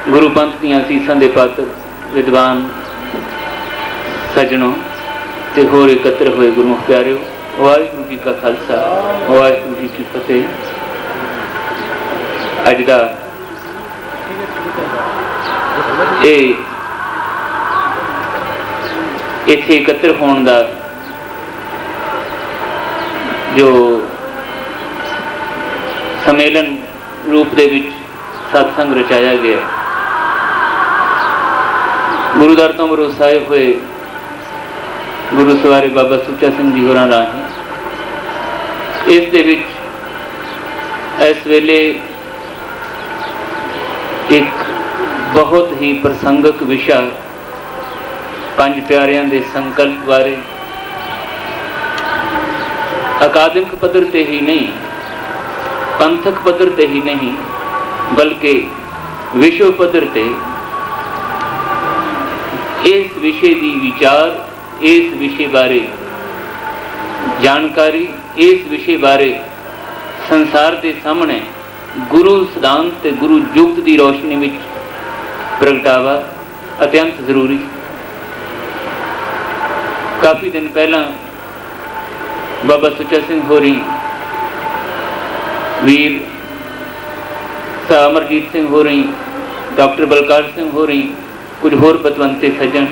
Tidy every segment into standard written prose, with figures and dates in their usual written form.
गुरु पंथ ਦੀਆਂ ਅਸੀਸਾਂ ਦੇ ਪਾਤਰ विद्वान सजनों ते होर एकत्र होए गुरु प्यारिओ, वाहिगुरू जी का खालसा वाहिगुरू जी की फतेह। अज दा इत्थे एकत्र होने का जो सम्मेलन रूप दे विच सत्संग रचाया गया, गुरुदार तो भरोसाए हुए गुरु सवारे बाबा सुच्चा सिंह जी होरां राही इस दे विच इस वेले एक बहुत ही प्रसंगक विषय पंज प्यारियां दे संकल्प बारे अकादमिक पद्धर ते ही नहीं, पंथक पद्धर ते ही नहीं, बल्कि विश्व पद्धर ते इस विषय की विचार, इस विषय बारे जानकारी, इस विषय बारे संसार के सामने गुरु सिद्धांत ते गुरु युक्त की रोशनी में प्रगटावा अत्यंत जरूरी। काफ़ी दिन पहला बाबा सुच्चा सिंह होरी, वीर अमरजीत सिंह हो रही, डॉक्टर बलकार सिंह हो रही, कुछ होर पतवंते सज्जन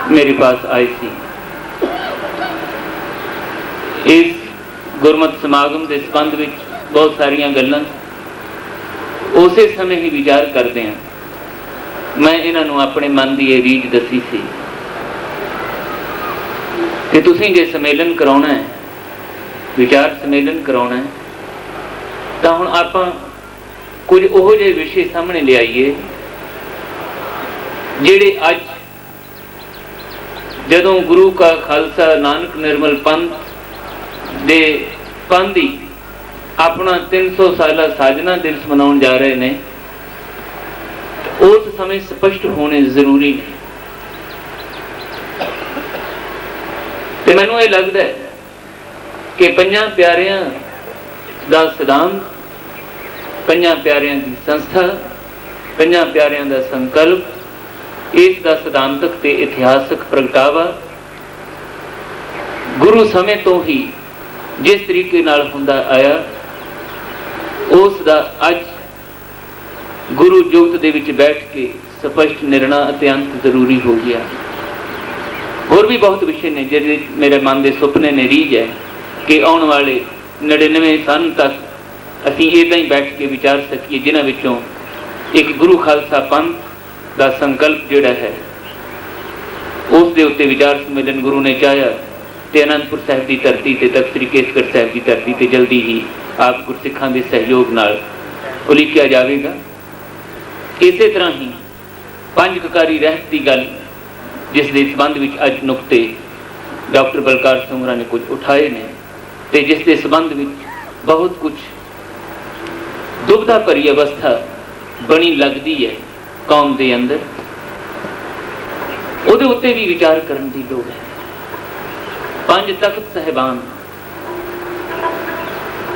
मेरे पास आए सी। इस गुरमत समागम के संबंध में बहुत सारिया गल्लां उस समय ही विचार करते हैं। मैं इन्हों अपने मन की रीझ दसी सी कि तुसीं जे सम्मेलन कराउणा है, विचार सम्मेलन कराउणा है, तो हुण आपां कुछ ओहो जिहे विषय सामने लियाइए जिहड़े अज जदों गुरु का खालसा नानक निर्मल पंथ दे पांधी अपना 300 साला साजना दिवस मनाउण जा रहे ने, उस समय स्पष्ट होने जरूरी ने। ते मैनूं ये लगदा है कि पंजां प्यारियां दा सिद्धांत, पंजां प्यारियां की संस्था, पंजां प्यारियां दा संकल्प, इसका सिद्धांतक ते इतिहासक प्रगटावा गुरु समय तो ही जिस तरीके नाल हुंदा आया, उसका अज गुरु युक्त दे विच बैठ के स्पष्ट निर्णय अत्यंत जरूरी हो गया। होर भी बहुत विषय ने जिहड़े मेरे मन के सुपने ने रीझ है कि आने वाले 99 सन तक असीं इदां ही बैठ के विचार सकीए, जिन्हां विचों एक गुरु खालसा पंथ का संकल्प जोड़ा है उस दे उत्ते विचार सम्मेलन गुरु ने चाहया ते आनंदपुर साहिब की धरती ते तख्त श्री केसगढ़ साहिब की धरती ते जल्दी ही आप गुरसिखां के सहयोग नाल उलीकिया जाएगा। इसे तरह ही पंज ककारी रहत की गल जिस दे संबंध विच अज नुकते डॉक्टर बलकार सिंह ने कुछ उठाए ने ते जिस दे संबंध विच बहुत कुछ दुविधा भरी अवस्था बनी लगती है कौम के अंदर, उहदे उत्ते भी विचार करने की लोड़ है। पंज तख्त साहिबान,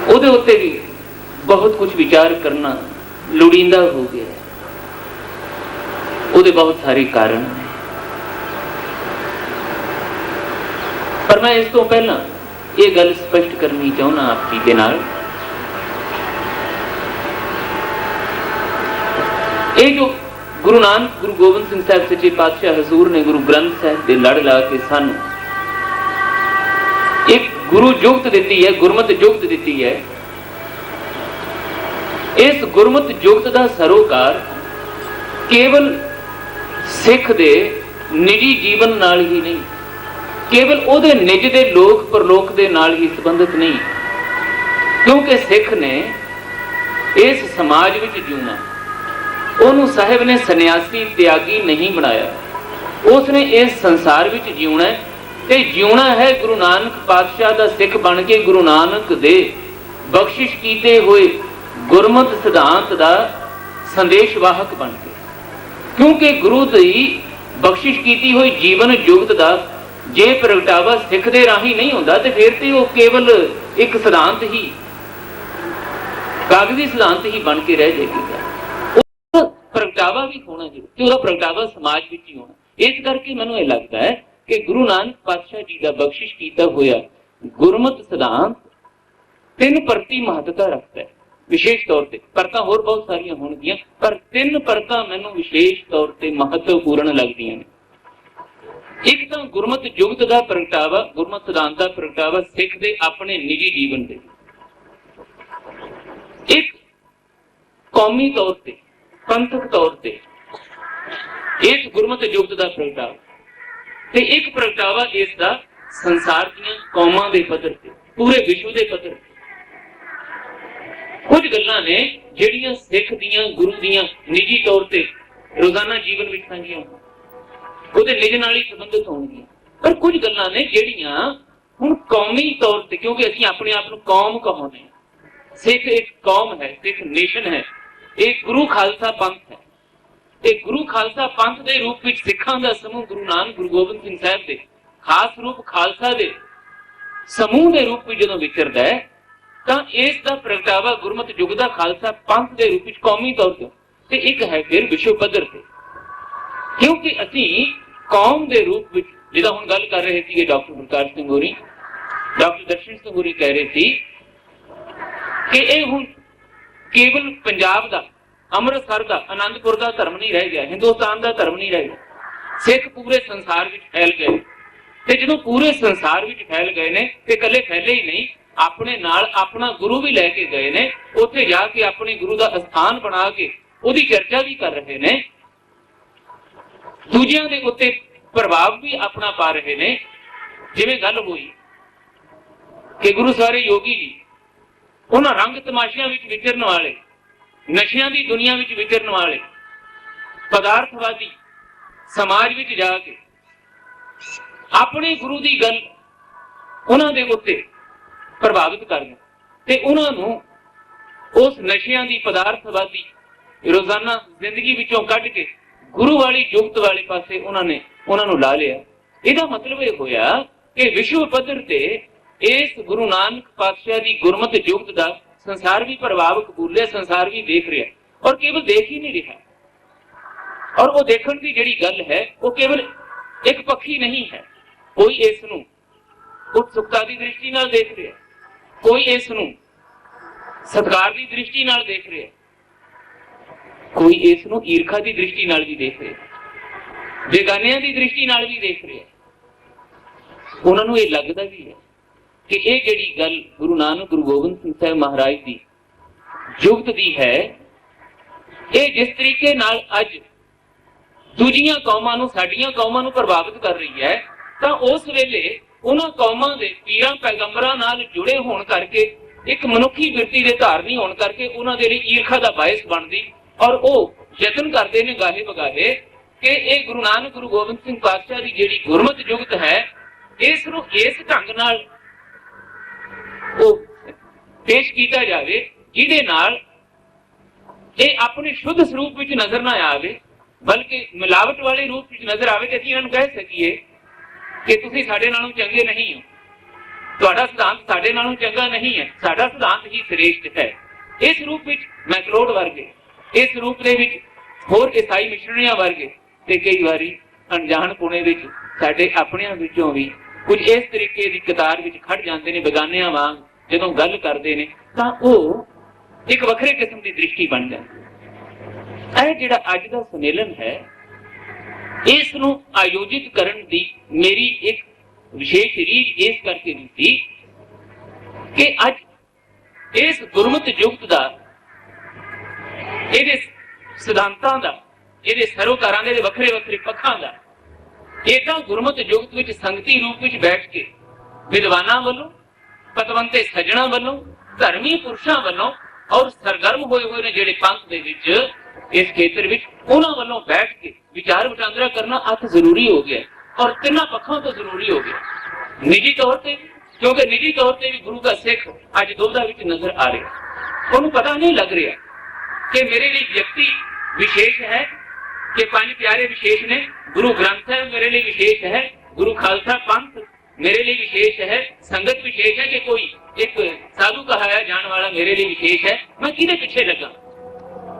उहदे उत्ते भी बहुत कुछ विचार करना लोड़ींदा हो गया है। उहदे बहुत सारे कारण हैं, पर मैं इस तो पहला ये गल स्पष्ट करनी चाहना आप जी के नाल, ये जो गुरु नानक गुरु गोबिंद सिंह साहब सच्चे पातशाह हजूर ने गुरु ग्रंथ साहिब के लड़ ला के सानू एक गुरु जुगत दी है, गुरमत जुगत दी है। इस गुरमत जुगत का सरोकार केवल सिख दे निजी जीवन नाल ही नहीं, केवल उहदे निज दे लोक परलोक दे नाल ही संबंधित नहीं, क्योंकि सिख ने इस समाज विच जीना, उन्होंने साहिब ने सन्यासी त्यागी नहीं बनाया, उसने इस संसार विच जीना है ते जीना है गुरु नानक पातशाह का सिख बन के, गुरु नानक दे बख्शिश कीते हुए गुरमत सिद्धांत का संदेशवाहक बन के, क्योंकि गुरु की बख्शिश की हुई जीवन युगत का जे प्रगटावा सिख दे राही नहीं होता तो फिर तो केवल एक सिद्धांत ही, कागजी सिद्धांत ही बन के रह जाएगा। प्रगटावा भी होना जरूर ते ਉਹਦਾ ਪ੍ਰਗਟਾਵਾ ਸਮਾਜ ਵਿੱਚ ਹੀ ਹੋਣਾ। ਇਸ ਕਰਕੇ ਮੈਨੂੰ ਇਹ ਲੱਗਦਾ ਹੈ ਕਿ ਗੁਰੂ ਨਾਨਕ ਪਾਤਸ਼ਾਹ ਜੀ ਦਾ ਬਖਸ਼ਿਸ਼ ਕੀਤਾ ਹੋਇਆ ਗੁਰਮਤਿ ਸਿਧਾਂਤ ਤਿੰਨ ਪਰਤੀ ਮਹੱਤਤਾ ਰੱਖਦਾ ਹੈ ਵਿਸ਼ੇਸ਼ ਤੌਰ ਤੇ। ਪਰਤਾਂ ਹੋਰ ਬਹੁਤ ਸਾਰੀਆਂ ਹੋਣਗੀਆਂ ਪਰ ਤਿੰਨ ਪਰਤਾਂ ਮੈਨੂੰ ਵਿਸ਼ੇਸ਼ ਤੌਰ ਤੇ ਮਹੱਤਵਪੂਰਨ ਲੱਗਦੀਆਂ ਨੇ। ਇੱਕ ਤਾਂ ਗੁਰਮਤਿ ਜੁਗਤ ਦਾ ਪ੍ਰਗਟਾਵਾ, ਗੁਰਮਤਿ ਸਿਧਾਂਤ ਦਾ ਪ੍ਰਗਟਾਵਾ ਸਿੱਖ ਦੇ ਆਪਣੇ ਨਿੱਜੀ ਜੀਵਨ ਦੇ, ਇੱਕ ਕੌਮੀ ਤੌਰ ਤੇ ਪੰਥਕ ਤੌਰ ਤੇ ਇਸ ਗੁਰਮਤਿ ਜੁਗਤ ਦਾ ਪ੍ਰਗਟਾਵਾ ਤੇ ਇੱਕ ਪ੍ਰਗਟਾਵਾ ਇਸ ਦਾ ਸੰਸਾਰ ਦੀਆਂ ਕੌਮਾਂ ਦੇ ਪੱਧਰ ਤੇ, ਪੂਰੇ ਵਿਸ਼ਵ ਦੇ ਪੱਧਰ ਤੇ। ਕੁਝ ਗੱਲਾਂ ਨੇ ਜਿਹੜੀਆਂ ਸਿੱਖ ਦੀਆਂ ਗੁਰੂ ਦੀਆਂ ਨਿੱਜੀ ਤੌਰ ਤੇ ਰੋਜ਼ਾਨਾ ਜੀਵਨ ਵਿੱਚ ਸਾਂਝੀਆਂ ਉਹਦੇ ਨਿੱਜ ਨਾਲ ਹੀ ਸੰਬੰਧਿਤ ਹੋਣਗੀਆਂ, ਪਰ ਕੁਝ ਗੱਲਾਂ ਨੇ ਜਿਹੜੀਆਂ ਹੁਣ ਕੌਮੀ ਤੌਰ ਤੇ, ਕਿਉਂਕਿ ਅਸੀਂ ਆਪਣੇ ਆਪ ਨੂੰ ਕੌਮ ਕਹਾਉਂਦੇ ਹਾਂ। ਸਿੱਖ ਇੱਕ ਕੌਮ ਹੈ, ਸਿੱਖ ਨੇਸ਼ਨ ਹੈ, ਇਹ ਗੁਰੂ ਖਾਲਸਾ ਪੰਥ ਹੈ। ਤੇ ਗੁਰੂ ਖਾਲਸਾ ਪੰਥ ਦੇ ਰੂਪ ਵਿੱਚ ਸਿੱਖਾਂ ਦਾ ਸਮੂਹ ਗੁਰੂ ਨਾਨਕ ਗੁਰੂ ਗੋਬਿੰਦ ਸਿੰਘ ਸਾਹਿਬ ਦੇ ਖਾਸ ਰੂਪ ਖਾਲਸਾ ਦੇ ਸਮੂਹ ਦੇ ਰੂਪ ਵਿੱਚ ਜਦੋਂ ਵਿਚਰਦਾ ਹੈ ਤਾਂ ਇਸ ਦਾ ਪ੍ਰਗਟਾਵਾ ਗੁਰਮਤਿ ਯੁੱਗ ਦਾ ਖਾਲਸਾ ਪੰਥ ਦੇ ਰੂਪ ਵਿੱਚ ਕੌਮੀ ਤੌਰ ਤੇ ਇੱਕ ਹੈ ਫਿਰ ਵਿਸ਼ਵ ਪੱਧਰ ਤੇ। ਕਿਉਂਕਿ ਅਸੀਂ ਕੌਮ ਦੇ ਰੂਪ ਵਿੱਚ, ਜਿਹਦਾ ਹੁਣ ਗੱਲ ਕਰ ਰਹੇ ਸੀਗੇ ਡਾਕਟਰ ਪ੍ਰਕਾਸ਼ ਸਿੰਘ ਹੋਰੀ, ਡਾਕਟਰ ਦਰਸ਼ਨ ਸਿੰਘ ਹੋਰੀ ਕਹਿ ਰਹੇ ਸੀ ਕਿ ਇਹ ਹੁਣ ਕੇਵਲ ਪੰਜਾਬ ਦਾ, ਅੰਮ੍ਰਿਤਸਰ ਦਾ, ਆਨੰਦਪੁਰ ਦਾ ਧਰਮ ਨਹੀਂ ਰਹਿ ਗਿਆ, ਹਿੰਦੁਸਤਾਨ ਦਾ ਧਰਮ ਨਹੀਂ ਰਹਿ ਗਿਆ, ਸਿੱਖ ਪੂਰੇ ਸੰਸਾਰ ਵਿੱਚ ਫੈਲ ਗਏ। ਤੇ ਜਦੋਂ ਪੂਰੇ ਸੰਸਾਰ ਵਿੱਚ ਫੈਲ ਗਏ ਨੇ ਤੇ ਇਕੱਲੇ ਫੈਲੇ ਹੀ ਨਹੀਂ, ਆਪਣੇ ਨਾਲ ਆਪਣਾ ਗੁਰੂ ਵੀ ਲੈ ਕੇ ਗਏ ਨੇ, ਉੱਥੇ ਜਾ ਕੇ ਆਪਣੇ ਗੁਰੂ ਦਾ ਅਸਥਾਨ ਬਣਾ ਕੇ ਉਹਦੀ ਚਰਚਾ ਵੀ ਕਰ ਰਹੇ ਨੇ, ਦੂਜਿਆਂ ਦੇ ਉੱਤੇ ਪ੍ਰਭਾਵ ਵੀ ਆਪਣਾ ਪਾ ਰਹੇ ਨੇ। ਜਿਵੇਂ ਗੱਲ ਹੋਈ ਕਿ ਗੁਰੂ ਸਾਰੇ ਯੋਗੀ ਜੀ ਉਹਨਾਂ ਰੰਗ ਤਮਾਸ਼ਿਆਂ ਵਿੱਚ ਵਿਚਰਨ ਵਾਲੇ, ਨਸ਼ਿਆਂ ਦੀ ਦੁਨੀਆ ਵਿੱਚ ਵਿਚਰਨ ਵਾਲੇ, ਪਦਾਰਥਵਾਦੀ ਸਮਾਜ ਵਿੱਚ ਜਾ ਕੇ ਆਪਣੇ ਗੁਰੂ ਦੀ ਗੱਲ ਉਹਨਾਂ ਦੇ ਉੱਤੇ ਪ੍ਰਭਾਵਿਤ ਕਰਨਾ ਤੇ ਉਹਨਾਂ ਨੂੰ ਉਸ ਨਸ਼ਿਆਂ ਦੀ, ਪਦਾਰਥਵਾਦੀ ਰੋਜ਼ਾਨਾ ਜ਼ਿੰਦਗੀ ਵਿੱਚੋਂ ਕੱਢ ਕੇ ਗੁਰੂ ਵਾਲੀ ਜੁਗਤ ਵਾਲੇ ਪਾਸੇ ਉਹਨਾਂ ਨੂੰ ਲਾ ਲਿਆ। ਇਹਦਾ ਮਤਲਬ ਇਹ ਹੋਇਆ ਕਿ ਵਿਸ਼ਵ ਪੱਧਰ ਤੇ ਇਸ ਗੁਰੂ ਨਾਨਕ ਪਾਤਸ਼ਾਹ ਦੀ ਗੁਰਮਤਿ ਜੁਗਤ ਦਾ ਸੰਸਾਰ ਵੀ ਪ੍ਰਭਾਵ ਕਬੂਲ ਲਿਆ, ਸੰਸਾਰ ਵੀ ਦੇਖ ਰਿਹਾ, ਔਰ ਕੇਵਲ ਦੇਖ ਹੀ ਨਹੀਂ ਰਿਹਾ। ਔਰ ਉਹ ਦੇਖਣ ਦੀ ਜਿਹੜੀ ਗੱਲ ਹੈ ਉਹ ਕੇਵਲ ਇੱਕ ਪੱਖੀ ਨਹੀਂ ਹੈ, ਕੋਈ ਇਸ ਨੂੰ ਉਤਸੁਕਤਾ ਦੀ ਦ੍ਰਿਸ਼ਟੀ ਨਾਲ ਦੇਖ ਰਿਹਾ, ਕੋਈ ਇਸ ਨੂੰ ਸਤਿਕਾਰ ਦੀ ਦ੍ਰਿਸ਼ਟੀ ਨਾਲ ਦੇਖ ਰਿਹਾ, ਕੋਈ ਇਸ ਨੂੰ ਈਰਖਾ ਦੀ ਦ੍ਰਿਸ਼ਟੀ ਨਾਲ ਵੀ ਦੇਖ ਰਿਹਾ, ਬੇਗਾਨਿਆਂ ਦੀ ਦ੍ਰਿਸ਼ਟੀ ਨਾਲ ਵੀ ਦੇਖ ਰਿਹਾ। ਉਹਨਾਂ ਨੂੰ ਇਹ ਲੱਗਦਾ ਵੀ ਹੈ ਕਿ ਇਹ ਜਿਹੜੀ ਗੱਲ ਗੁਰੂ ਨਾਨਕ ਗੁਰੂ ਗੋਬਿੰਦ ਸਿੰਘ ਸਾਹਿਬ ਮਹਾਰਾਜ ਦੀ ਜੁਗਤ ਦੀ ਹੈ, ਇਹ ਜਿਸ ਤਰੀਕੇ ਨਾਲ ਅੱਜ ਦੂਜੀਆਂ ਕੌਮਾਂ ਨੂੰ, ਸਾਡੀਆਂ ਕੌਮਾਂ ਨੂੰ ਪ੍ਰਭਾਵਿਤ ਕਰ ਰਹੀ ਹੈ, ਤਾਂ ਉਸ ਵੇਲੇ ਉਹਨਾਂ ਕੌਮਾਂ ਦੇ ਪੀਰਾਂ ਪੈਗੰਬਰਾਂ ਨਾਲ ਜੁੜੇ ਹੋਣ ਕਰਕੇ, ਇੱਕ ਮਨੁੱਖੀ ਬਿਰਤੀ ਦੇ ਧਾਰਨੀ ਹੋਣ ਕਰਕੇ ਉਹਨਾਂ ਦੇ ਲਈ ਈਰਖਾ ਦਾ ਬਾਇਸ ਬਣਦੀ, ਔਰ ਉਹ ਯਤਨ ਕਰਦੇ ਨੇ ਗਾਹੇ ਬਗਾਹੇ ਕਿ ਇਹ ਗੁਰੂ ਨਾਨਕ ਗੁਰੂ ਗੋਬਿੰਦ ਸਿੰਘ ਪਾਤਸ਼ਾਹ ਦੀ ਜਿਹੜੀ ਗੁਰਮਤਿ ਜੁਗਤ ਹੈ, ਇਸ ਨੂੰ ਇਸ ਢੰਗ ਨਾਲ ਉਹ ਪੇਸ਼ ਕੀਤਾ ਜਾਵੇ ਜਿਹਦੇ ਨਾਲ ਇਹ ਆਪਣੇ ਸ਼ੁੱਧ ਸਰੂਪ ਵਿੱਚ ਨਜ਼ਰ ਨਾ ਆਵੇ, ਬਲਕਿ ਮਿਲਾਵਟ ਵਾਲੇ ਰੂਪ ਵਿੱਚ ਨਜ਼ਰ ਆਵੇ, ਤੇ ਅਸੀਂ ਇਹਨਾਂ ਨੂੰ ਕਹਿ ਸਕੀਏ ਕਿ ਤੁਸੀਂ ਸਾਡੇ ਨਾਲੋਂ ਚੰਗੇ ਨਹੀਂ ਹੋ, ਤੁਹਾਡਾ ਸਿਧਾਂਤ ਸਾਡੇ ਨਾਲੋਂ ਚੰਗਾ ਨਹੀਂ ਹੈ, ਸਾਡਾ ਸਿਧਾਂਤ ਹੀ ਸ੍ਰੇਸ਼ਟ ਹੈ। ਇਸ ਰੂਪ ਵਿੱਚ ਮੈਕਲੋਡ ਵਰਗੇ, ਇਸ ਰੂਪ ਦੇ ਵਿੱਚ ਹੋਰ ਈਸਾਈ ਮਿਸ਼ਨਰੀਆਂ ਵਰਗੇ, ਤੇ ਕਈ ਵਾਰੀ ਅਣਜਾਣ ਪੁਣੇ ਵਿੱਚ ਸਾਡੇ ਆਪਣਿਆਂ ਵਿੱਚੋਂ ਵੀ ਕੁਝ ਇਸ ਤਰੀਕੇ ਦੀ ਕਤਾਰ ਵਿੱਚ ਖੜ ਜਾਂਦੇ ਨੇ, ਬੇਗਾਨਿਆਂ ਵਾਂਗ ਜਦੋਂ ਗੱਲ ਕਰਦੇ ਨੇ ਤਾਂ ਉਹ ਇੱਕ ਵੱਖਰੇ ਕਿਸਮ ਦੀ ਦ੍ਰਿਸ਼ਟੀ ਬਣ ਜਾਂਦੀ। ਇਹ ਜਿਹੜਾ ਅੱਜ ਦਾ ਸੰਮੇਲਨ ਹੈ, ਇਸ ਨੂੰ ਆਯੋਜਿਤ ਕਰਨ ਦੀ ਮੇਰੀ ਇੱਕ ਵਿਸ਼ੇਸ਼ ਰੀਝ ਇਸ ਕਰਕੇ ਦਿੱਤੀ ਕਿ ਅੱਜ ਇਸ ਗੁਰਮਤਿ ਜੁਗਤ ਦਾ, ਇਹਦੇ ਸਿਧਾਂਤਾਂ ਦਾ, ਇਹਦੇ ਸਰੋਕਾਰਾਂ ਦੇ ਵੱਖਰੇ ਵੱਖਰੇ ਪੱਖਾਂ ਦਾ ਏਦਾਂ ਗੁਰਮਤਿ ਜੁਗਤ ਵਿੱਚ ਸੰਗਤੀ ਰੂਪ ਵਿੱਚ ਬੈਠ ਕੇ ਵਿਦਵਾਨਾਂ ਵੱਲੋਂ, ਪਤਵੰਤੇ ਸੱਜਣਾ ਵੱਲੋਂ, ਧਰਮੀ ਪੁਰਸ਼ਾਂ ਵੱਲੋਂ ਔਰ ਸਰਗਰਮ ਹੋਏ ਨੇ ਜਿਹੜੇ ਪੰਥ ਦੇ ਵਿੱਚ, ਇਸ ਖੇਤਰ ਵਿੱਚ, ਉਹਨਾਂ ਵੱਲੋਂ ਬੈਠ ਕੇ ਵਿਚਾਰ ਵਟਾਂਦਰਾ ਕਰਨਾ ਅਤ ਜ਼ਰੂਰੀ ਹੋ ਗਿਆ, ਔਰ ਤਿੰਨਾਂ ਪੱਖਾਂ ਤੋਂ ਜ਼ਰੂਰੀ ਹੋ ਗਿਆ। ਨਿੱਜੀ ਤੌਰ ਤੇ, ਕਿਉਂਕਿ ਨਿੱਜੀ ਤੌਰ ਤੇ ਵੀ ਗੁਰੂ ਦਾ ਸਿੱਖ ਅੱਜ ਦੁਬਦਾ ਵਿੱਚ ਨਜ਼ਰ ਆ ਰਿਹਾ, ਉਹਨੂੰ ਪਤਾ ਨਹੀਂ ਲੱਗ ਰਿਹਾ ਕਿ ਮੇਰੇ ਲਈ ਵਿਅਕਤੀ ਵਿਸ਼ੇਸ਼ ਹੈ, ਕਿ ਪੰਜ ਪਿਆਰੇ ਵਿਸ਼ੇਸ਼ ਨੇ, ਗੁਰੂ ਗ੍ਰੰਥ ਸਾਹਿਬ ਮੇਰੇ ਲਈ ਵਿਸ਼ੇਸ਼ ਹੈ, ਗੁਰੂ ਖਾਲਸਾ ਪੰਥ ਮੇਰੇ ਲਈ ਵਿਸ਼ੇਸ਼ ਹੈ, ਸੰਗਤ ਵਿਸ਼ੇਸ਼ ਹੈ, ਕਿ ਕੋਈ ਇੱਕ ਸਾਧੂ ਕਹਾਇਆ ਜਾਣ ਵਾਲਾ ਮੇਰੇ ਲਈ ਵਿਸ਼ੇਸ਼ ਹੈ। ਮੈਂ ਕਿਹਦੇ ਪਿੱਛੇ ਲੱਗਾ,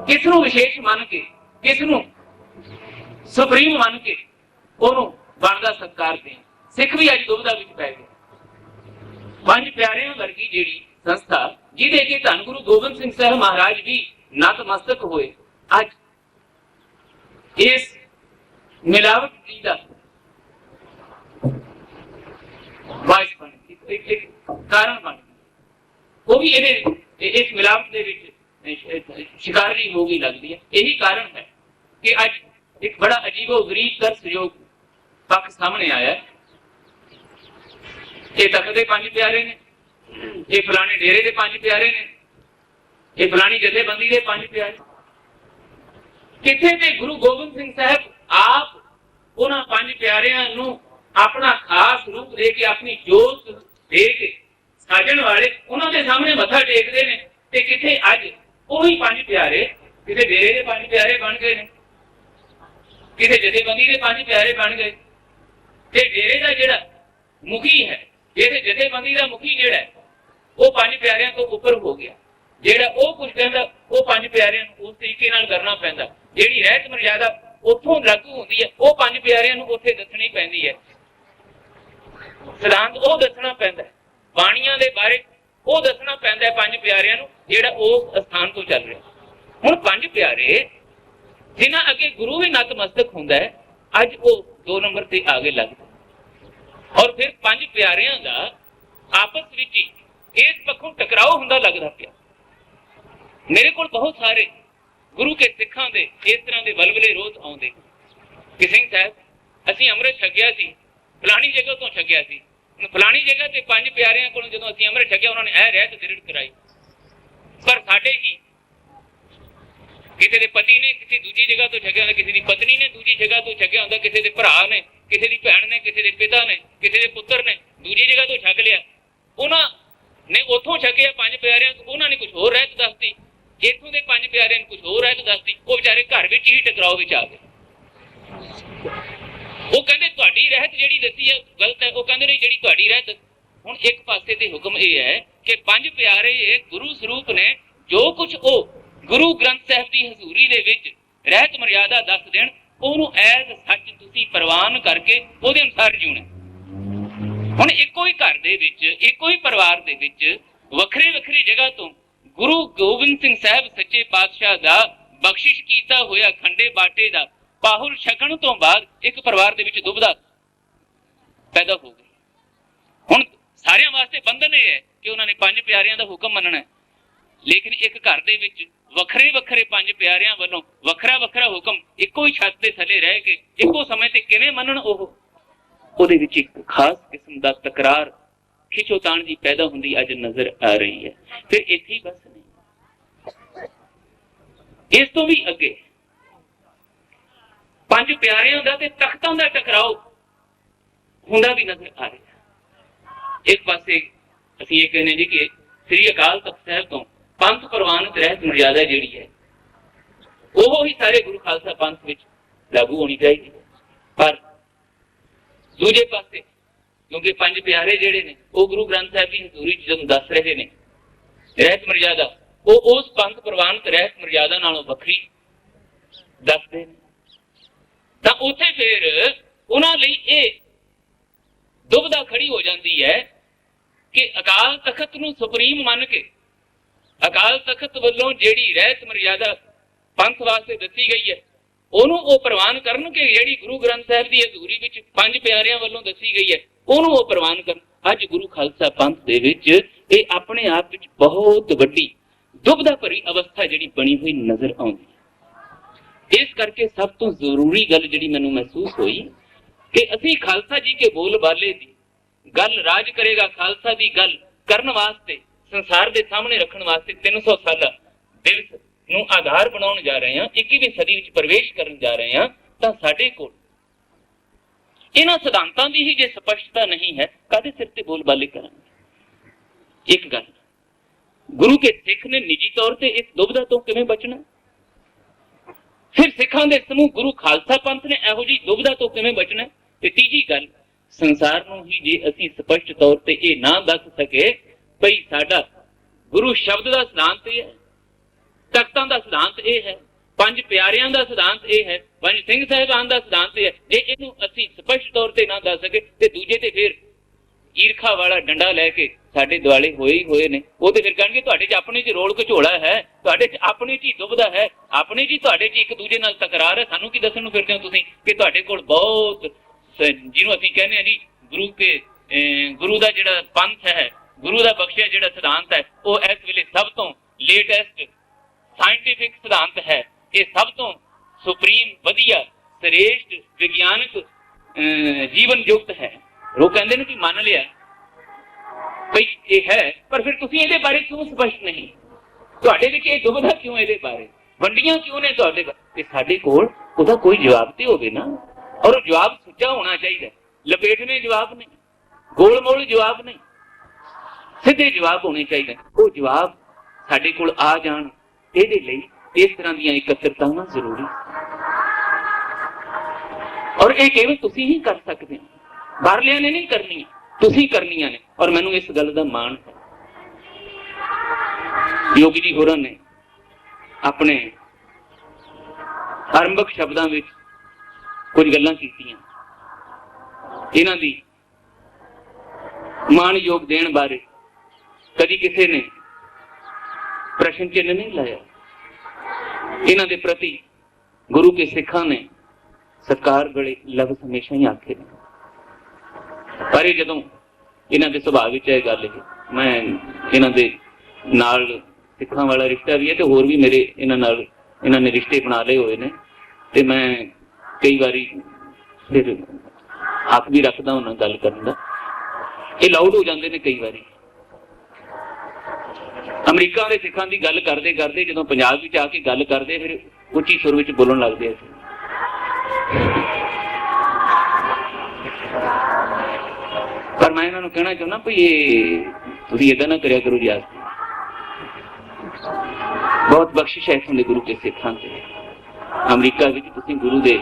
ਕਿਸ ਨੂੰ ਵਿਸ਼ੇਸ਼ ਮੰਨ ਕੇ, ਕਿਸ ਨੂੰ ਸੁਪਰੀਮ ਮੰਨ ਕੇ ਉਹਨੂੰ ਬਣਦਾ ਸਤਿਕਾਰ ਦੇਣ। ਸਿੱਖ ਵੀ ਅੱਜ ਦੁਬਿਧਾ ਵਿੱਚ ਪੈ ਗਏ। ਪੰਜ ਪਿਆਰਿਆਂ ਵਰਗੀ ਜਿਹੜੀ ਸੰਸਥਾ ਜਿਹਦੇ ਅੱਗੇ ਧੰਨ ਗੁਰੂ ਗੋਬਿੰਦ ਸਿੰਘ ਸਾਹਿਬ ਮਹਾਰਾਜ ਵੀ ਨਤਮਸਤਕ ਹੋਏ, ਅੱਜ ਇਸ ਮਿਲਾਵਟ ਦੀ ਦਾ ਵਾਇਸ ਬਣ ਗਈ, ਇੱਕ ਕਾਰਨ ਬਣ ਗਈ। ਉਹ ਵੀ ਇਹਦੇ ਇਸ ਮਿਲਾਵਟ ਦੇ ਵਿੱਚ ਸ਼ਿਕਾਰੀ ਹੋ ਗਈ ਲੱਗਦੀ ਹੈ। ਇਹੀ ਕਾਰਨ ਹੈ ਕਿ ਅੱਜ ਇੱਕ ਬੜਾ ਅਜੀਬੋ ਗਰੀਬ ਤਰਸਯੋਗ ਪੱਖ ਸਾਹਮਣੇ ਆਇਆ। ਇਹ ਤਖਤ ਦੇ ਪੰਜ ਪਿਆਰੇ ਨੇ, ਇਹ ਫਲਾਣੇ ਡੇਰੇ ਦੇ ਪੰਜ ਪਿਆਰੇ ਨੇ, ਇਹ ਫਲਾਣੀ ਜਥੇਬੰਦੀ ਦੇ ਪੰਜ ਪਿਆਰੇ। ਕਿੱਥੇ ਤੇ ਗੁਰੂ ਗੋਬਿੰਦ ਸਿੰਘ ਸਾਹਿਬ ਆਪ ਉਹਨਾਂ ਪੰਜ ਪਿਆਰਿਆਂ ਨੂੰ ਆਪਣਾ ਖਾਸ ਰੂਪ ਦੇ ਕੇ, ਆਪਣੀ ਜੋਤ ਦੇ ਕੇ ਸਾਜਣ ਵਾਲੇ ਉਹਨਾਂ ਦੇ ਸਾਹਮਣੇ ਮੱਥਾ ਟੇਕਦੇ ਨੇ। ਤੇ ਕਿੱਥੇ ਅੱਜ ਉਹੀ ਪੰਜ ਪਿਆਰੇ ਕਿਸੇ ਡੇਰੇ ਦੇ ਪੰਜ ਪਿਆਰੇ ਬਣ ਗਏ ਨੇ, ਕਿਸੇ ਜਥੇਬੰਦੀ ਦੇ ਪੰਜ ਪਿਆਰੇ ਬਣ ਗਏ। ਤੇ ਡੇਰੇ ਦਾ ਜਿਹੜਾ ਮੁਖੀ ਹੈ, ਇਹਦੇ ਜਥੇਬੰਦੀ ਦਾ ਮੁਖੀ ਜਿਹੜਾ ਉਹ ਪੰਜ ਪਿਆਰਿਆਂ ਤੋਂ ਉੱਪਰ ਹੋ ਗਿਆ। ਜਿਹੜਾ ਉਹ ਕੁਝ ਕਹਿੰਦਾ ਉਹ ਪੰਜ ਪਿਆਰਿਆਂ ਨੂੰ ਉਸ ਤਰੀਕੇ ਨਾਲ ਕਰਨਾ ਪੈਂਦਾ। ਜਿਹੜੀ ਰਹਿਤ ਮਰਜ਼ਾਦਾ ਉੱਥੋਂ ਲਾਗੂ ਹੁੰਦੀ ਹੈ ਉਹ ਪੰਜ ਪਿਆਰਿਆਂ ਨੂੰ ਉੱਥੇ ਦੱਸਣੀ ਪੈਂਦੀ ਹੈ। ਸਿਧਾਂਤ ਉਹ ਦੱਸਣਾ ਪੈਂਦਾ, ਬਾਣੀਆਂ ਦੇ ਬਾਰੇ ਉਹ ਦੱਸਣਾ ਪੈਂਦਾ ਪੰਜ ਪਿਆਰਿਆਂ ਨੂੰ ਜਿਹੜਾ ਉਸ ਸਥਾਨ ਤੋਂ ਚੱਲ ਰਿਹਾ। ਹੁਣ ਪੰਜ ਪਿਆਰੇ ਜਿਨ੍ਹਾਂ ਅੱਗੇ ਗੁਰੂ ਵੀ ਨਤਮਸਤਕ ਹੁੰਦਾ ਹੈ, ਅੱਜ ਉਹ 2 ਨੰਬਰ ਤੇ ਆਗੇ ਲੱਗਦਾ। ਔਰ ਫਿਰ ਪੰਜ ਪਿਆਰਿਆਂ ਦਾ ਆਪਸ ਵਿੱਚ ਹੀ ਇਸ ਪੱਖੋਂ ਟਕਰਾਓ ਹੁੰਦਾ ਲੱਗਦਾ ਪਿਆ। ਮੇਰੇ ਕੋਲ ਬਹੁਤ ਸਾਰੇ ਗੁਰੂ ਕੇ ਸਿੱਖਾਂ ਦੇ ਇਸ ਤਰ੍ਹਾਂ ਦੇ ਵਲਵਲੇ ਰੋਜ਼ ਆਉਂਦੇ ਕਿ ਸਿੰਘ ਸਾਹਿਬ ਅਸੀਂ ਅੰਮ੍ਰਿਤ ਛਕਿਆ ਸੀ, ਫਲਾਣੀ ਜਗ੍ਹਾ ਤੋਂ ਛਕਿਆ ਸੀ, ਫਲਾਣੀ ਜਗ੍ਹਾ ਤੇ ਪੰਜ ਪਿਆਰਿਆਂ ਕੋਲੋਂ ਜਦੋਂ ਅਸੀਂ ਅੰਮ੍ਰਿਤ ਛਕਿਆ ਉਹਨਾਂ ਨੇ ਇਹ ਰਹਿਤ ਦਿਰੜ ਕਰਾਈ। ਪਰ ਸਾਡੇ ਹੀ ਕਿਸੇ ਦੇ ਪਤੀ ਨੇ ਕਿਸੇ ਦੂਜੀ ਜਗ੍ਹਾ ਤੋਂ ਛਕਿਆ ਹੁੰਦਾ, ਕਿਸੇ ਦੀ ਪਤਨੀ ਨੇ ਦੂਜੀ ਜਗ੍ਹਾ ਤੋਂ ਛਕਿਆ ਹੁੰਦਾ, ਕਿਸੇ ਦੇ ਭਰਾ ਨੇ, ਕਿਸੇ ਦੀ ਭੈਣ ਨੇ, ਕਿਸੇ ਦੇ ਪਿਤਾ ਨੇ, ਕਿਸੇ ਦੇ ਪੁੱਤਰ ਨੇ ਦੂਜੀ ਜਗ੍ਹਾ ਤੋਂ ਛਕ ਲਿਆ। ਉਹਨਾਂ ਨੇ ਉੱਥੋਂ ਛਕਿਆ ਪੰਜ ਪਿਆਰਿਆਂ, ਉਹਨਾਂ ਨੇ ਕੁਝ ਹੋਰ ਰਹਿਤ ਦੱਸਤੀ, ਇੱਥੋਂ ਦੇ ਪੰਜ ਪਿਆਰਿਆਂ ਨੇ ਕੁਝ ਹੋਰ ਰਹਿਤ ਦੱਸਤੀ। ਉਹ ਵਿਚਾਰੇ ਘਰ ਵਿੱਚ ਹੀ ਟਕਰਾਓ ਵਿੱਚ ਆ ਗਏ। ਉਹ ਕਹਿੰਦੇ ਤੁਹਾਡੀ ਰਹਿਤ ਜਿਹੜੀ ਦੱਸੀ ਹੈ ਗਲਤ ਹੈ। ਉਹ ਕਹਿੰਦੇ ਨਹੀਂ, ਜਿਹੜੀ ਤੁਹਾਡੀ ਰਹਿਤ। ਹੁਣ ਇੱਕ ਪਾਸੇ ਤੇ ਹੁਕਮ ਇਹ ਹੈ ਕਿ ਪੰਜ ਪਿਆਰੇ ਇਹ ਗੁਰੂ ਸਰੂਪ ਨੇ, ਜੋ ਕੁਝ ਉਹ ਗੁਰੂ ਗ੍ਰੰਥ ਸਾਹਿਬ ਦੀ ਹਜ਼ੂਰੀ ਦੇ ਵਿੱਚ ਰਹਿਤ ਮਰਿਆਦਾ ਦੱਸ ਦੇਣ, ਉਹਨੂੰ ਐਜ਼ ਸੱਚ ਤੁਸੀਂ ਪ੍ਰਵਾਨ ਕਰਕੇ ਉਹਦੇ ਅਨੁਸਾਰ ਜਿਉਣਾ। ਹੁਣ ਇੱਕੋ ਹੀ ਘਰ ਦੇ ਵਿੱਚ, ਇੱਕੋ ਹੀ ਪਰਿਵਾਰ ਦੇ ਵਿੱਚ ਵੱਖਰੇ ਵੱਖਰੀ ਜਗ੍ਹਾ ਤੋਂ ਗੁਰੂ ਗੋਬਿੰਦ ਸਿੰਘ ਸਾਹਿਬ ਸੱਚੇ ਪਾਤਸ਼ਾਹ ਦਾ ਬਖਸ਼ਿਸ਼ ਕੀਤਾ ਹੋਇਆ ਖੰਡੇ ਬਾਟੇ ਦਾ ਪਾਹੁਲ ਛਕਣ ਤੋਂ ਬਾਅਦ ਇੱਕ ਪਰਿਵਾਰ ਦੇ ਵਿੱਚ ਦੁਬਿਧਾ ਪੈਦਾ ਹੋ ਗਈ। ਹੁਣ ਸਾਰਿਆਂ ਵਾਸਤੇ ਬੰਧਨ ਇਹ ਹੈ ਕਿ ਉਹਨਾਂ ਨੇ ਪੰਜ ਪਿਆਰਿਆਂ ਦਾ ਹੁਕਮ ਮੰਨਣਾ ਹੈ, ਲੇਕਿਨ ਇੱਕ ਘਰ ਦੇ ਵਿੱਚ ਵੱਖਰੇ ਵੱਖਰੇ ਪੰਜ ਪਿਆਰਿਆਂ ਵੱਲੋਂ ਵੱਖਰਾ ਵੱਖਰਾ ਹੁਕਮ ਇੱਕੋ ਹੀ ਛੱਤ ਦੇ ਥੱਲੇ ਰਹਿ ਕੇ ਇੱਕੋ ਸਮੇਂ ਤੇ ਕਿਵੇਂ ਮੰਨਣ, ਉਹਦੇ ਵਿੱਚ ਇੱਕ ਖਾਸ ਕਿਸਮ ਦਾ ਤਕਰਾਰ, ਖਿੱਚੋਤਾਣ ਜੀ ਪੈਦਾ ਹੁੰਦੀ ਅੱਜ ਨਜ਼ਰ ਆ ਰਹੀ ਹੈ। ਫਿਰ ਇੱਥੇ ਹੀ ਬਸ ਨਹੀਂ, ਇਸ ਤੋਂ ਵੀ ਅੱਗੇ ਪੰਜ ਪਿਆਰਿਆਂ ਦਾ ਤੇ ਤਖਤਾਂ ਦਾ ਟਕਰਾਓ ਹੁੰਦਾ ਵੀ ਨਜ਼ਰ ਆ ਰਿਹਾ। ਇੱਕ ਪਾਸੇ ਅਸੀਂ ਇਹ ਕਹਿੰਦੇ ਜੀ ਕਿ ਸ੍ਰੀ ਅਕਾਲ ਤਖਤ ਸਾਹਿਬ ਤੋਂ ਪੰਥ ਪ੍ਰਵਾਨਿਤ ਰਹਿਤ ਮਰਿਆਦਾ ਜਿਹੜੀ ਹੈ ਉਹ ਹੀ ਸਾਰੇ ਗੁਰੂ ਖਾਲਸਾ ਪੰਥ ਵਿੱਚ ਲਾਗੂ ਹੋਣੀ ਚਾਹੀਦੀ ਹੈ। ਪਰ ਦੂਜੇ ਪਾਸੇ ਕਿਉਂਕਿ ਪੰਜ ਪਿਆਰੇ ਜਿਹੜੇ ਨੇ ਉਹ ਗੁਰੂ ਗ੍ਰੰਥ ਸਾਹਿਬ ਦੀ ਹਜ਼ੂਰੀ ਚ ਜਦੋਂ ਦੱਸ ਰਹੇ ਨੇ ਰਹਿਤ ਮਰਿਆਦਾ, ਉਹ ਉਸ ਪੰਥ ਪ੍ਰਵਾਨਿਤ ਰਹਿਤ ਮਰਿਆਦਾ ਨਾਲੋਂ ਵੱਖਰੀ ਦੱਸਦੇ ਨੇ, ਤਾਂ ਉੱਥੇ ਫਿਰ ਉਹਨਾਂ ਲਈ ਇਹ ਦੁਬਿਧਾ ਖੜੀ ਹੋ ਜਾਂਦੀ ਹੈ ਕਿ ਅਕਾਲ ਤਖਤ ਨੂੰ ਸੁਪਰੀਮ ਮੰਨ ਕੇ ਅਕਾਲ ਤਖਤ ਵੱਲੋਂ ਜਿਹੜੀ ਰਹਿਤ ਮਰਿਆਦਾ ਪੰਥ ਵਾਸਤੇ ਦਿੱਤੀ ਗਈ ਹੈ ਉਹਨੂੰ ਉਹ ਪ੍ਰਵਾਨ ਕਰਨ ਕਿ ਜਿਹੜੀ ਗੁਰੂ ਗ੍ਰੰਥ ਸਾਹਿਬ ਦੀ ਹਜ਼ੂਰੀ ਵਿੱਚ ਪੰਜ ਪਿਆਰਿਆਂ ਵੱਲੋਂ ਦੱਸੀ ਗਈ ਹੈ ਉਹਨੂੰ ਉਹ ਪ੍ਰਵਾਨ ਕਰਨ। ਅੱਜ ਗੁਰੂ ਖਾਲਸਾ ਪੰਥ ਦੇ ਵਿੱਚ ਇਹ ਆਪਣੇ ਆਪ ਵਿੱਚ ਬਹੁਤ ਵੱਡੀ ਦੁਬਿਧਾ ਭਰੀ ਅਵਸਥਾ ਜਿਹੜੀ ਬਣੀ ਹੋਈ ਨਜ਼ਰ ਆਉਂਦੀ ਹੈ। ਇਸ ਕਰਕੇ ਸਭ ਤੋਂ ਜ਼ਰੂਰੀ ਗੱਲ ਜਿਹੜੀ ਮੈਨੂੰ ਮਹਿਸੂਸ ਹੋਈ ਕਿ ਅਸੀਂ ਖਾਲਸਾ ਜੀ ਕੇ ਬੋਲ ਬਾਲੇ ਦੀ ਗੱਲ, ਰਾਜ ਕਰੇਗਾ ਖਾਲਸਾ ਦੀ ਗੱਲ ਕਰਨ ਵਾਸਤੇ, ਸੰਸਾਰ ਦੇ ਸਾਹਮਣੇ ਰੱਖਣ ਵਾਸਤੇ 300 ਸਾਲਾ ਦਿਵਸ ਨੂੰ ਆਧਾਰ ਬਣਾਉਣ ਜਾ ਰਹੇ ਹਾਂ, 21ਵੀਂ ਸਦੀ ਵਿੱਚ ਪ੍ਰਵੇਸ਼ ਕਰਨ ਜਾ ਰਹੇ ਹਾਂ, ਤਾਂ ਸਾਡੇ ਕੋਲ ਇਹਨਾਂ ਸਿਧਾਂਤਾਂ ਦੀ ਹੀ ਜੇ ਸਪਸ਼ਟਤਾ ਨਹੀਂ ਹੈ, ਕਾਹਦੇ ਸਿਰ ਤੇ ਬੋਲ ਬਾਲੇ ਕਰਾਂਗੇ। ਇੱਕ ਗੱਲ, ਗੁਰੂ ਕੇ ਸਿੱਖ ਨੇ ਨਿੱਜੀ ਤੌਰ ਤੇ ਇਸ ਦੁਬਿਧਾ ਤੋਂ ਕਿਵੇਂ ਬਚਣਾ, ਫਿਰ ਸਿੱਖਾਂ ਦੇ ਸਮੂਹ ਗੁਰੂ ਖਾਲਸਾ ਪੰਥ ਨੇ ਇਹੋ ਜਿਹੀ ਦੁਬਿਧਾ ਤੋਂ ਕਿਵੇਂ ਬਚਣਾ। ਤੇ ਤੀਜੀ ਗੱਲ, ਸੰਸਾਰ ਨੂੰ ਹੀ ਜੇ ਅਸੀਂ ਸਪਸ਼ਟ ਤੌਰ ਤੇ ਇਹ ਨਾ ਦੱਸ ਸਕੇ ਭਈ ਸਾਡਾ ਗੁਰੂ ਸ਼ਬਦ ਦਾ ਸਿਧਾਂਤ ਇਹ ਹੈ, ਤਖਤਾਂ ਦਾ ਸਿਧਾਂਤ ਇਹ ਹੈ, पंज प्यारियां दा सिद्धांत ये है, पंज सिंह साहिबान दा सिद्धांत ये है। जे इनू असीं स्पष्ट तौर ते ना दस सके ते दूजे ते फिर ईरखा वाला डंडा लैके साडे दुआले होए ही होए ने। वो ते फिर कहणगे तुहाडे च अपने च रोल घचोला है, तुहाडे च अपने च ही दुबदा है, अपने च तुहाडे च एक दूजे नाल तकरार है। सानू की दस्सण नूं फिरदे हो तुसीं कि तुहाडे कोल बहुत जिहनूं असीं कहने आ जी गुरु दा जिहड़ा पंथ है, गुरु दा बख्शिया जिहड़ा सिद्धांत है, वो इस वेले सब तो लेटेस्ट साइंटिफिक सिद्धांत है। ये सब तो सुप्रीम वधिया श्रेष्ठ विज्ञानक जीवन युक्त है। वो कहते हैं कि मान लिया भाई ये है, पर फिर तुसीं इहदे बारे क्यों स्पष्ट नहीं? तुहाडे विच इह दुविधा क्यों इहदे बारे, वंडियां क्यों ने तुहाडे? ते साडे कोल ओहदा कोई जवाब ते होवे ना, और वो जवाब सच्चा होना चाहिए। लपेटने जवाब नहीं, गोल मोल जवाब नहीं, सीधे जवाब होने चाहिए। वो जवाब साडे कोल आ जाण, इहदे लई इस तरह दी एकत्रितावां जरूरी, और ये केवल तुसीं ही कर सकते हो, बाहरलियां ने नहीं करनी, तुसीं करनियां ने। और मैनूं इस गल दा माण है, योगी जी होरां ने अपने आरंभक शब्दां विच कुछ गल्लां कीतियां, इन्हां दी माणयोग देण बारे कदी किसी ने प्रश्न चिन्ह नहीं लाया। इन्हां दे प्रति गुरु के सिखां ने सत्कार बड़े लफ्ज़ हमेशा ही आखे, पर ये जदों इन्हां दे सुभाव विच है गल, मैं इन्हां दे नाल सिखां वाला रिश्ता भी है तो होर भी मेरे इन्हां नाल इन्हां ने रिश्ते बना लए हुए ने, ते मैं कई बारी फिर हक भी रखदा हुंदा गल करन दा, ये लाउड हो जांदे ने कई बारी। अमरीका के सिखां दी गल करदे करदे जदों पंजाब विच आके गल करदे फिर उच्ची सुर विच बोलण लगदे। पर मैं इन्हां नूं कहना चाहुंदा भी ये तुसीं इदां ना करिया करो जी। बहुत बख्शिश है इत्थों दे गुरु के सिखां ते। अमरीका विच तुसीं गुरु दे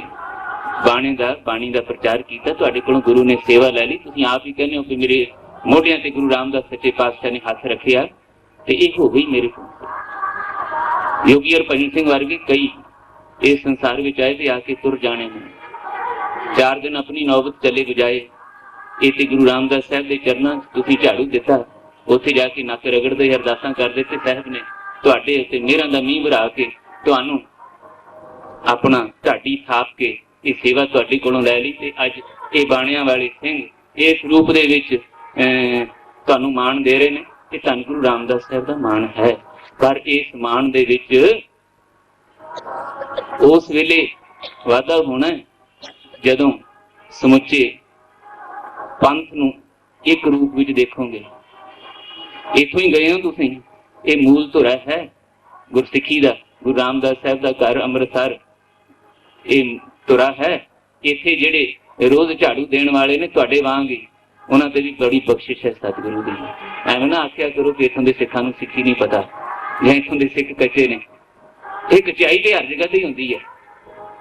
बाणी दा प्रचार कीता, तुहाडे कोलों गुरु ने सेवा लै लई, तुसीं आप ही कहने हो कि मेरे मोढियां ते गुरु रामदास सच्चे पातशाह ने हथ रखिया, ते ये हो गई मेरे को। योगी हरभजन सिंह वर्गे कई इस संसार विच आए ते आके तुर जाने हैं। 4 दिन अपनी नौबत चले बजाए, ये ते गुरु रामदास साहब के चरणों तुसीं झाड़ू दिता, उत्थे जाके नक रगड़दे अरदासां करदे ते साहब ने तुहाडे उत्ते मेहरां दा मींह भरा के तुहानूं अपना ढाडी थाप के ये सेवा तुहाडे कोलों लै लई, ते अज ये बाणियां वाले सिंह इस रूप दे विच तुहानूं माण दे रहे ने, ते धन गुरु रामदास साहब दा माण है। पर इस माण दे विच उस वेले वाधा होना जदों समुचे पंथ नूं एक रूप विच देखोगे। इथों ही गए हो तुसीं, ये मूल धुरा है गुरसिੱਖੀ दा, गुरु रामदास साहब दा घर अमृतसर ये धुरा है। इत्थे जिहड़े रोज झाड़ू देण वाले ने तुहाडे वांग ही, उन्हां ते भी बड़ी बख्शिश है सतगुरु दी। एवें ना आख्या करो कि इत्थों दे सिखां नूं सिੱਖੀ नहीं पता, जां इत्थों दे सिੱਖ कच्चे ने। ये कचाई ते हर जगह ते ही हुंदी है,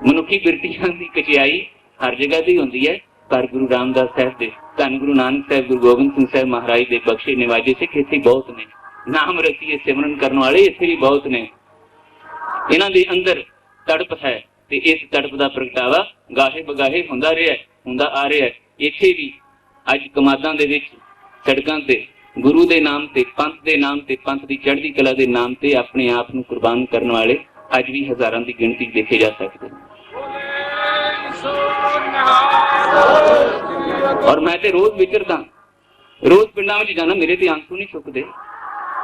मनुखी बिरतियां दी कचाई हर जगह ते ही हुंदी है। पर गुरु रामदास साहब दे, धन गुरु नानक साहब, गुरु गोबिंद सिंह साहब महाराज दे बख्शे निवाजे सिੱਖ इत्थे बहुत ने, नाम रसीए सिमरन करने वाले इत्थे भी बहुत ने। इन्हां दे अंदर तड़प है, ते इस तड़प का प्रगटावा गाहे बगाहे हुंदा आ रहा है। इत्थे भी अज कमादां दे विच सड़कां ते गुरु दे नाम ते, पंथ दे नाम ते, पंथ की चढ़दी कला दे नाम ते अपने आप नूं कुर्बान करने वाले अज भी हजारां की गिणती देखे जा सकते हैं। और मैं ते रोज विचरदा, रोज पिंडां विच जाना, मेरे ते आंसू नहीं सुकदे।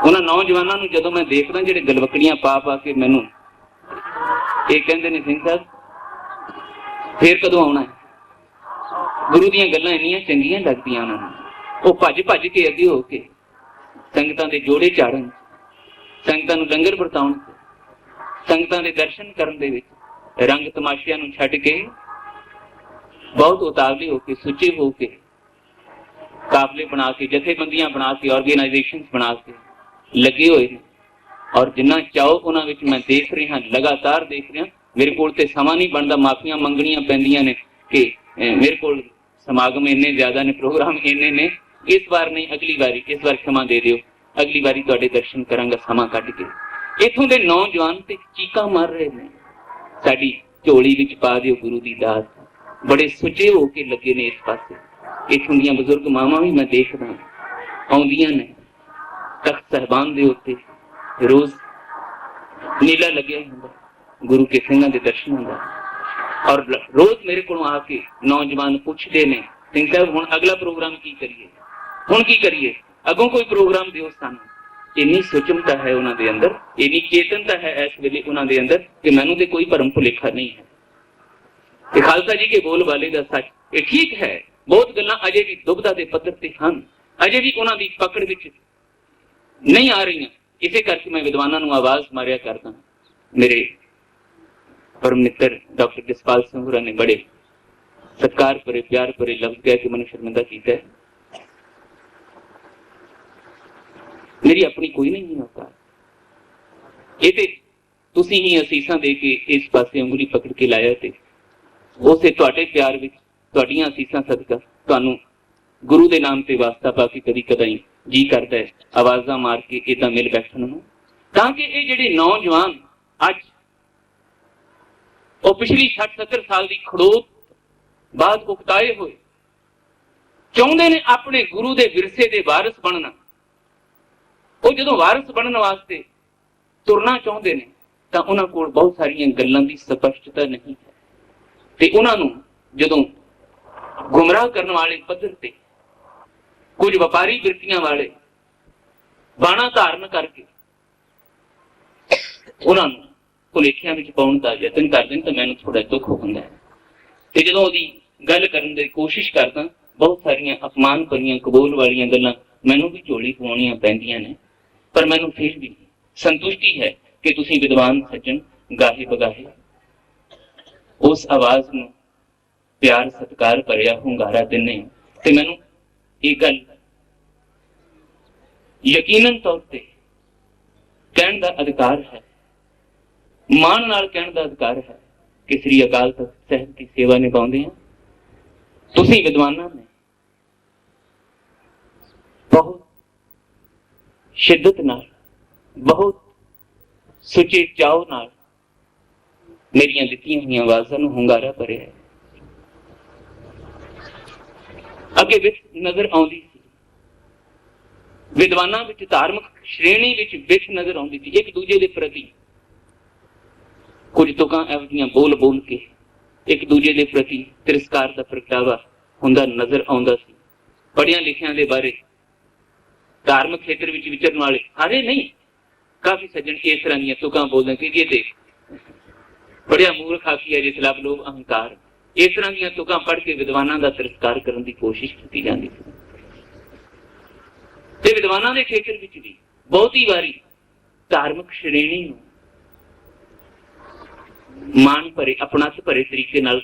उन्हां नौजवानों नूं जदों मैं देखदा जिहड़े गलवकड़ियां पा पा के मैनूं ये कहंदे ने सिंह साहब फिर कदों आउणा है। गुरु दीयां गल्लां इन्नियां चंगियां लगदियां उन्हां नूं, वो भज भज के अगे हो के संगतां दे जोड़े चाड़न, संगतां नूं लंगर वरताउण, संगतां दे दर्शन करन दे विच रंग तमाशिਆਂ नूं छड्ड के बहुत उतावले होके सुचे होके काफले बना के, जथेबंदियां बना के, ऑर्गेनाइजेशंस बना के लगे हुए हैं। और जिन्ना चाहो उन्हां विच मैं देख रहा, लगातार देख रहा। मेरे कोल ते समा नहीं बनता, माफियां मंगणियां पैंदियां ने कि मेरे कोल समागम इन्ने ज्यादा ने, प्रोग्राम इन्ने ने, इस बार नहीं अगली बारी, इस बार क्षमा दे दिओ, अगली बारी तुहाडे दर्शन करांगा समा कढ के। इत्थों दे नौजवान ते चीकां मार रहे ने, साडी झोली विच पा दिओ गुरु दी दात। बड़े सुचे हो के लगे ने इस पासे। इत्थों दीआं बजुर्ग मावां भी मैं देखदा आउंदियां ने तख्त साहिबान दे उत्ते रोज नीला लग्या हुंदा गुरु के सिंघां दे दर्शनां दा। और रोज मेरे को आके नौजवान पूछते ने सिंह साहब हुण अगला प्रोग्राम की करिए, हुण की करिए, अगों कोई प्रोग्राम दिओ सानूं। इन्नी सुचमता है उन्हां दे अंदर, इन्नी चेतनता है इस वेले उन्हां दे अंदर कि मैनूं ते कोई भरम भुलेखा नहीं है। ये खालसा जी के बोल वाले दा सच ये ठीक है। बहुत गल्लां अजे भी दुबदा दे पद्धर ते हन, अजे भी उन्हां दी पकड़ विच नहीं आ रही। इसे करके मैं विद्वानां नूं आवाज मारिया करदा। मेरे परम मित्र डॉक्टर जसपाल सिंह होरां ने बड़े सत्कार भरे प्यार भरे लफ्ज कह के मैनूं शर्मिंदा कीता है। मेरी अपनी कोई नहीं होता। ये ते तुसीं ही असीसां दे के इस पासे उंगली पकड़ के लाया ते उसे तुहाडे प्यार विच तुहाडीआं असीसां सदका तुहानूं गुरु दे नाम ते वास्ता पा के कदी कदाई जी करदा है आवाज़ां मार के इदां मिल बैठण नूं, तां कि ये जिहड़े नौजवान अज और पिछली 60-70 साल की खड़ोत बाद उकताए हुए चाहते ने अपने गुरु के विरसे के वारिस बनना। वो जो वारिस बनने वास्ते तुरना चाहते हैं तो उन्होंने को बहुत सारिया गल्लां की स्पष्टता नहीं है। तो उन्होंने जो गुमराह करने वाले पद्धर से कुछ व्यापारी वृत्तियां वाले बाणा धारण करके उन्होंने भुलेखियां विच पाउण दा यतन करदे तो मैनूं थोड़ा दुख हुंदा है। ते जदों ओहदी गल करन दी कोशिश करदा बहुत सारियां अपमान भरियां कबूल वालियां गल्लां मैनूं भी झोली पवाउणियां पैंदियां ने, पर मैनूं फिर भी संतुष्टि है कि तुसीं विद्वान सज्जन गाहे बगाहे उस आवाज़ नूं प्यार सत्कार भरिया हुंगारा दिंदे हो। ते मैनूं ये गल यकीनन तौर ते कहण दा अधिकार है, मान नाल कहण दा अधिकार है कि श्री अकाल तख्त साहिब की सेवा निभाउंदे हैं। तुसीं विद्वानां ने बहुत शिद्दत नाल बहुत सुचे चाव नाल मेरियां दित्तियां होईयां आवाज़ां नूं हुंगारा भरिया है। अगे विच नजर आउंदी सी, विद्वानां विच धार्मिक श्रेणी विच विच नजर आउंदी सी, एक दूजे दे प्रति कुछ तुकां एवं बोल बोल के एक दूजे के प्रति तिरस्कार का प्रगटावा हुंदा नजर आउंदा सी। पढ़ियां लिखियां दे बारे धार्मिक खेत्र विच विचरण वाले सारे नहीं, काफी सज्जन इस तरह दी तुकां बोलदे कि ये देख बड़िया मूर्ख आखी है जिस लब लोभ अहंकार, इस तरह दी तुकां पढ़ के विद्वानां दा तिरस्कार करने की कोशिश की जाती सी। ते विद्वानां दे खेत्र विच भी बहुती वारी धार्मिक श्रेणी नूं मान भरे अपनात भरे तरीके नाल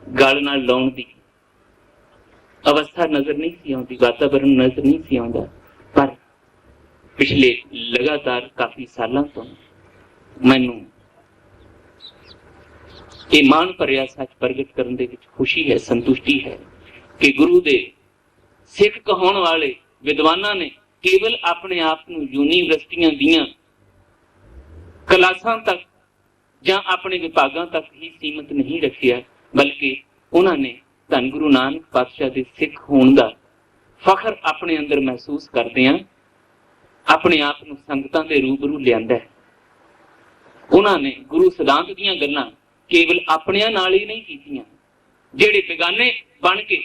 गल नाल लाउण दी अवस्था नजर नहीं सी आउंदी, वातावरण नजर नहीं सी आउंदा। पर पिछले लगातार काफी सालों तो मैनूं ये मान भरिया सच प्रगट करने दे विच खुशी है, संतुष्टि है कि गुरु दे सिख कहाउण वाले विद्वानां ने केवल अपने आप नूं यूनीवर्सिटियां दीयां क्लासां तक ਜਾਂ ਆਪਣੇ ਵਿਭਾਗਾਂ तक ही सीमित नहीं रखिया, बल्कि उन्होंने धन गुरु नानक पातशाह के सिख होने का फखर अपने अंदर महसूस करते हैं, अपने आप को संगतां के रूबरू लिया है। उन्होंने गुरु सिद्धांत दीयां गल्लां केवल अपनियां नाल ही नहीं कीतियां, जेड़े बेगाने बन के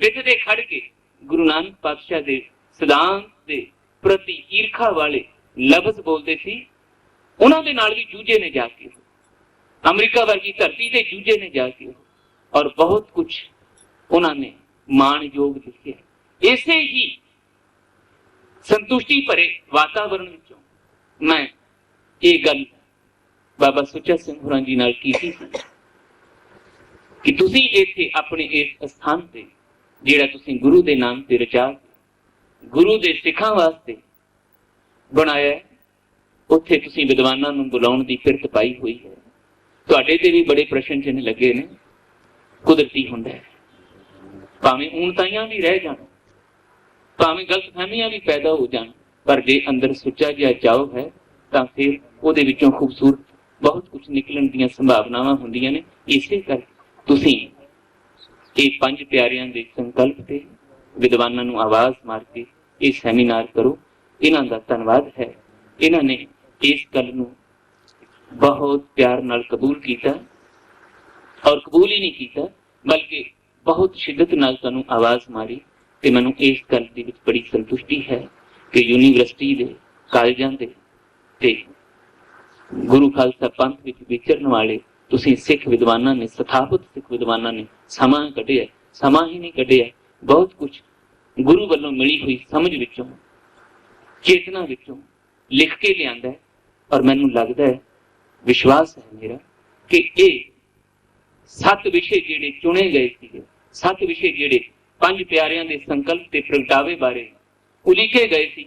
विच दे खड़ के गुरु नानक पातशाह के सिद्धांत के प्रति ईर्खा वाले लफ्ज बोलते सी, उन्हों के नाल भी जूझे ने जाके अमरीका वर्गी धरती से जूझे ने जाके और बहुत कुछ उन्होंने मान योग दिखे। ऐसे ही संतुष्टि भरे वातावरण विचों मैं ये गल बाबा सुच्चा सिंह होरां जी नाल कीती सी कि तुसीं इत्थे अपने इस स्थान ते जिहड़ा तुसीं गुरु दे नाम ते रचा गुरु दे सिखां वास्ते बनाया है, उत्थे तुसीं विद्वानां नूं बुलाउण दी फिरत पाई हुई है। तुहाडे ते भी बड़े प्रश्न चिन्ह लगे ने, कुदरती हुंदा है, भावें ऊणताइयां भी रह जाण, भावें गलतफहमियां भी पैदा हो जाण, पर जे अंदर सुच्चा जिहा चाव है तां फिर उहदे विचों खूबसूरत बहुत कुछ कुछ निकलण दीयां संभावनावां हुंदियां ने। इसे कर तुसीं ये 5 प्यारियां दे संकल्प ते विद्वानां नूं आवाज़ मार के ये सैमीनार करो। इन्हां दा धन्नवाद है। इन्हां ने इस गल नूं बहुत प्यार नाल कबूल कीता और कबूल ही नहीं कीता बल्कि बहुत शिद्दत नाल तुहानूं आवाज़ मारी। ते मैनूं इस गल दे विच बड़ी संतुष्टि है कि यूनीवर्सिटी दे कालजां दे ते गुरु खालसा पंथ विच विचरण वाले तुसीं सिख विद्वानां ने, स्थापित सिख विद्वानां ने समां कढिया। समां ही नहीं कढिया, बहुत कुछ गुरु वल्लों मिली हुई समझ विचों, चेतना विचों लिख के लिआंदा है। और मैनूं लगदा है, विश्वास है मेरा कि ये 7 विषय जिहड़े चुने गए सीगे, 7 विषय जिहड़े 5 प्यारियां दे संकल्प ते प्रगटावे बारे उलीके गए सी,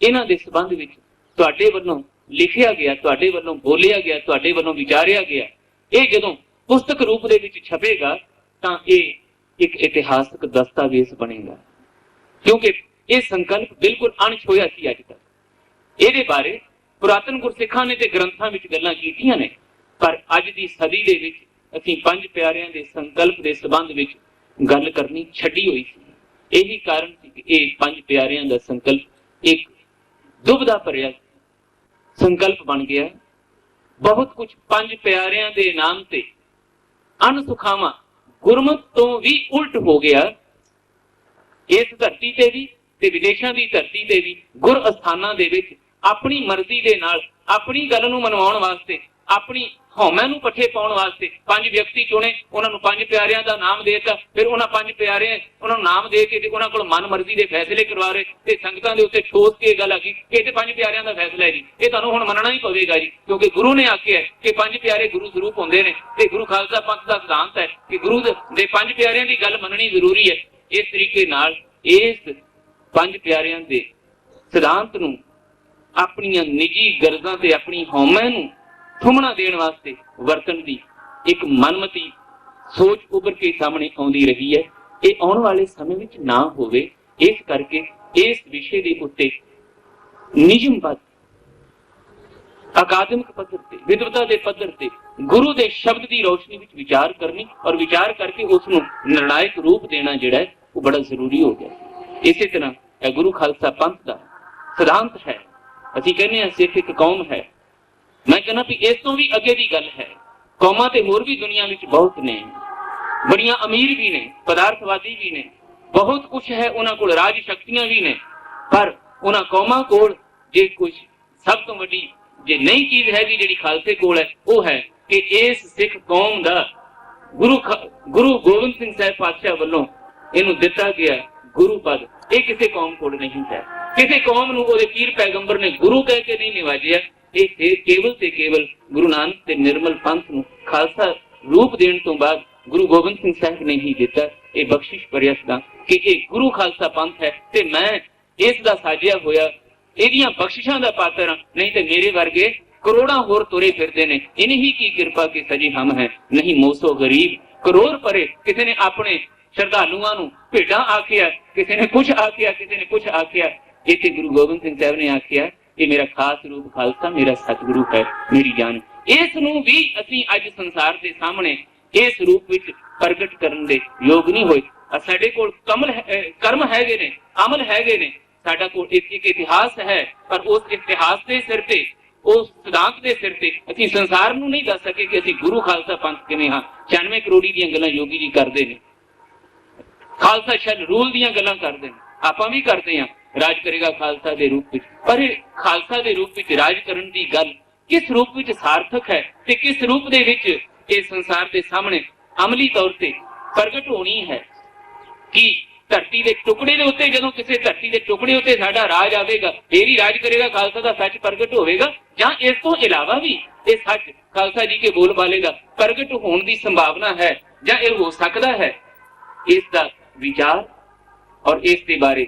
इन्हां दे संबंध विच तुहाडे वल्लों लिखिया गया, तुहाडे वल्लों बोलिया गया, तुहाडे वल्लों विचारिया गया। ये जदों पुस्तक रूप दे विच छपेगा तां ये एक इतिहासक दस्तावेज बनेगा, क्योंकि ये संकल्प बिल्कुल अणछोया सी। अज तक इहदे बारे पुरातन गुरसिखां ने ते ग्रंथां विच गल्लां कीतीआं ने, पर अज दी सदी दे विच असीं 5 प्यारियां दे संकल्प दे संबंध विच गल करनी छड्डी होई सी। यही कारण सी कि ये 5 प्यारियां दा संकल्प एक दुविधा भरिया संकल्प बन गया। बहुत कुछ 5 प्यारियां दे नाम ते अनसुखावा गुरमत तो भी उल्ट हो गया। इस धरती ते भी ते विदेशों की धरती ते भी गुर अस्थानां दे विच अपनी मर्जी दे नाल अपनी गल नूं मनवाउण वास्ते, अपनी हौमे नूं पट्ठे पाउण वास्ते 5 व्यक्ति चुने, उन्हां नूं 5 प्यारियां दा नाम देता, फिर उन्हां 5 प्यारियां उन्हां नूं नाम दे के ते उन्हां कोल मन मर्जी दे फैसले करवा रहे ते संगतां दे उत्ते ठोस के गल आ गई कि इह ते 5 प्यारियां दा फैसला है जी, ये तुहानूं हुण मनना ही पवेगा जी, क्योंकि गुरु ने आख्या है कि 5 प्यारे गुरु स्वरूप हुंदे ने ते गुरु खालसा पंथ दा सिद्धांत है कि गुरु दे 5 प्यारियां दी गल मननी जरूरी है। इस तरीके नाल इस 5 प्यारियां दे सिद्धांत नूं अपनियां निजी गरजां ते अपनी हौमे नूं थुमना देण वास्ते वरतन दी एक मनमती सोच उभर के सामने आउंदी रही है। ये आउण वाले समय विच ना होवे, इस करके इस विषय दे उत्ते नियमबद्ध अकादमिक पद्धर ते, विद्वता दे पद्धर ते गुरु दे शब्द की रोशनी विच विचार करनी और विचार करके उसनूं निर्णायक रूप देना जिहड़ा है वो बड़ा जरूरी हो गया। इसी तरह गुरु खालसा पंथ का सिद्धांत है। असीं कहने हैं सिख एक कौम है, मैं कहना भी इस तो भी अगे की गल है। कौमां ते होर भी दुनिया में बहुत ने, बड़ियां अमीर भी ने, पदार्थवादी भी ने, बहुत कुछ है, उन्हां कोल राज शक्तियां भी ने, पर उन्हां कौमां कोल जे कुछ सब तो वड्डी जे नई चीज है जिहड़ी खालसे कोल है, वो है कि इस सिख कौम दा गुरु गोबिंद सिंह साहिब पातशाह वल्लों इहनूं दिता गया गुरु पद, ये किसी कौम कोल नहीं है। किसी कौम नूं उहदे पीर पैगंबर ने गुरु कह के नहीं निवाजिया। ये केवल ते केवल गुरु नानक ते निर्मल पंथ नूं खालसा रूप देण तो बाद गुरु गोबिंद सिंह साहिब ने ही दिता। ये बख्शिश भरिया सिद्धांत कि ये गुरु खालसा पंथ है ते मैं इस दा साजिया होया, इहदियां बख्शिशां दा पात्र हां, नहीं ते मेरे वर्गे करोड़ां होर तुरे फिरदे ने। इन्हीं की कृपा के सजी हम हैं, नहीं मोसो गरीब करोड़ परे। किसी ने अपने श्रद्धालुआं नूं भेडां आखिया, किसी ने कुछ आखिया, किसी ने कुछ आखिया। इत्थे गुरु गोबिंद सिंह साहिब ने आखिया कि मेरा खास रूप खालसा मेरा सतगुरु है, मेरी जान। इस नूं भी असीं अज संसार दे सामने इस रूप विच प्रगट करन दे योग नहीं होए। साडे कोल कर्म हैगे ने, अमल हैगे ने, साडा कोल एक इतिहास है, पर उस इतिहास दे सिर ते, उस सिद्धांत दे सिर ते असीं संसार नूं नहीं दस सके कि असीं गुरु खालसा पंथ किवें हां। 96 करोड़ी दीयां गल्लां योगी जी करदे ने, खालसा शैल रूल दीयां गल्लां करदे ने, आपां भी करदे हां, राज करेगा खालसा दे रूप विच। पर खालसा दे रूप विच राज करन दी गल किस रूप विच सार्थक है ते किस रूप दे विच इस संसार दे सामने अमली तौर ते प्रगट होनी है कि धरती के टुकड़े के उत्ते जदों किसी धरती के टुकड़े उत्ते साडा राज आवेगा, फिर ही राज करेगा खालसा दा सच प्रगट होवेगा, जां इस तो इलावा भी ये सच खालसा जी के बोल बाले दा प्रगट होने की संभावना है, जां ये हो सकता है। इसका विचार और इस दे बारे